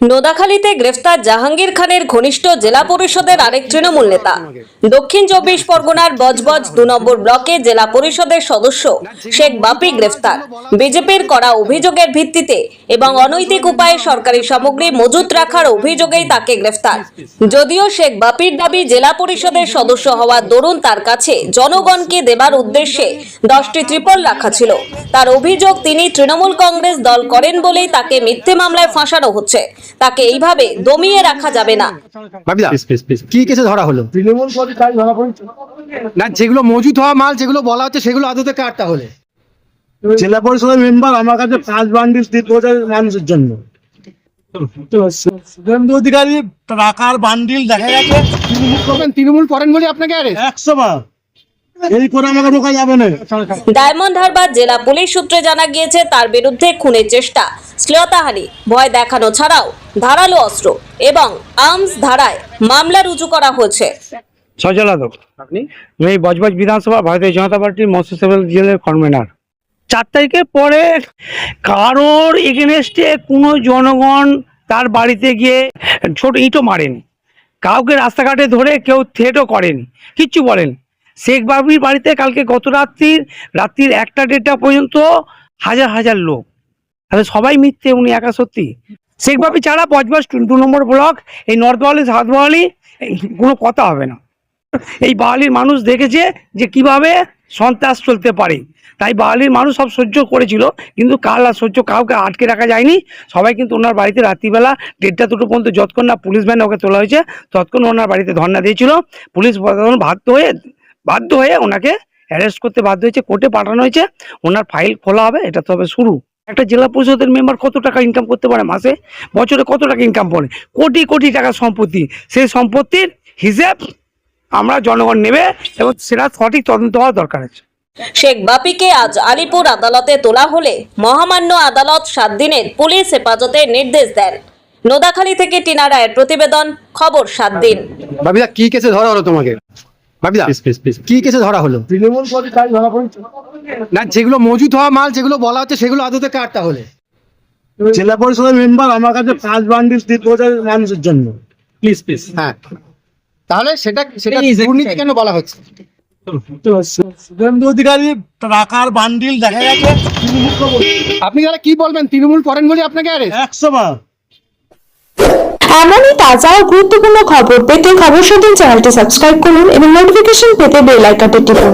নোদাখালীতে গ্রেফতার জাহাঙ্গীর খানের ঘনিষ্ঠ জেলা পরিষদের আরেক তৃণমূল নেতা। দক্ষিণ 24 পরগনার বজবজ 2 নম্বর ব্লকে জেলা পরিষদের সদস্য শেখ বাপি গ্রেফতার বিজেপির করা অভিযোগের ভিত্তিতে এবং অনৈতিক উপায়ে সরকারি সামগ্রী মজুত রাখার অভিযোগেই তাকে গ্রেফতার। যদিও শেখ বাপির দাবি জেলা পরিষদের সদস্য হওয়ার দরুন তার কাছে জনগণকে দেবার উদ্দেশ্যে 10টি ত্রিপল রাখা ছিল। তার অভিযোগ তিনি তৃণমূল কংগ্রেস দল করেন বলেই তাকে মিথ্যে মামলায় ফাঁসানো হচ্ছে। তাকে এইভাবে দমিয়ে রাখা যাবে না। কি কেসে ধরা হলো? তৃণমূল করে কাজ ধরা পড়েছে না, যেগুলো মজুদ হওয়া মাল যেগুলো বলা হচ্ছে সেগুলো আদতে কার তাহলে? জেলা পরিষদের মেম্বার আমার কাছে 5 বান্ডিল দিতে বলে মানুষের জন্য। শুভেন্দু অধিকারী টাকার বান্ডিল দেখা গেছে তৃণমূল করেন বলে আপনাকে আরে 100 বার এই করে আমাকে রোকা যাবে না। ডায়মন্ড হারবার জেলা পুলিশ সূত্রে জানা গিয়েছে তার বিরুদ্ধে খুনের চেষ্টা, শ্লীলতাহানি, ভয় দেখানো ছাড়াও ধারালো অস্ত্র এবং আর্মস ধারায় মামলা রুজু করা হয়েছে। সজলাদক আপনি এই বজবজ বিধানসভা ভারতীয় জনতা পার্টির মৎস্যসেবল জেলার কনভেনার। 4 তারিখের পরে কারোর এগেনস্টে কোনো জনগণ তার বাড়িতে গিয়ে ছোট ইঁটো মারেনি, কাউকে রাস্তাঘাটে ধরে কেউ থ্রেটও করেনি, কিচ্ছু বলেন। শেখ বাপির বাড়িতে কালকে গত রাত্রির 1টা-1:30 পর্যন্ত হাজার হাজার লোক, তাহলে সবাই মিথ্যে, উনি একা সত্যি। শেখ বাপি ছাড়া বজবজ 2 নম্বর ব্লক, এই নর্থ বাহালি সাউথ বাহালি কোনো কথা হবে না। এই বাহালির মানুষ দেখেছে যে কিভাবে সন্ত্রাস চলতে পারে, তাই বাহালির মানুষ সব সহ্য করেছিল, কিন্তু কাল আর সহ্য কাউকে আটকে রাখা যায়নি। সবাই কিন্তু ওনার বাড়িতে রাত্রিবেলা 1:30-2 পর্যন্ত যতক্ষণ না পুলিশ ভ্যানে ওকে তোলা হয়েছে ততক্ষণ ওনার বাড়িতে ধর্ণা দিয়েছিল। পুলিশ প্রশাসন বাধ্য হয়ে ওনাকে অ্যারেস্ট করতে বাধ্য হয়েছে, কোর্টে পাঠানো হয়েছে, ওনার ফাইল খোলা হবে। এটা তো হবে শুরু। একটা জেলা পরিষদের মেম্বার কত টাকা ইনকাম করতে পারে মাসে, বছরে কত টাকা ইনকাম করে? কোটি কোটি টাকা সম্পত্তি। সেই সম্পত্তির হিসেব আমরা জনগণ নেবে এবং সেটা সঠিক তদন্ত হওয়া দরকার আছে। শেখ বাপিকে আজ আলিপুর আদালতে তোলা হলে মহামান্য আদালত 7 দিনের পুলিশ হেফাজতের নির্দেশ দেন। নোদাখালী থেকে টিনা রায়ের প্রতিবেদন, খবর 7 দিন। বাবিদা, কি কেসে ধরা হলো তোমাকে? বাবিদা, কি কেসে ধরা হলো? তৃণমূল করে কাজ ধরা পড়েছে না, যেগুলো মজুদ হওয়া মাল যেগুলো বলা হচ্ছে সেগুলো আদতে কার তাহলে? জেলা পরিষদের মেম্বার আমার কাছে 5 বান্ডিল দিতে বলে মানুষের জন্য। প্লিজ হ্যাঁ, তাহলে সেটা দুর্নীতি কেন বলা হচ্ছে? শুভেন্দু অধিকারী টাকার বান্ডিল দেখা গেছে আপনি তাহলে কি বলবেন? তৃণমূল করেন বলে আপনাকে আরে 100 বার। এমনই তাজা ও গুরুত্বপূর্ণ খবর পেতে খবর 7 চ্যানেলটি সাবস্ক্রাইব করুন এবং নোটিফিকেশন পেতে বেল আইকনটি টিপুন।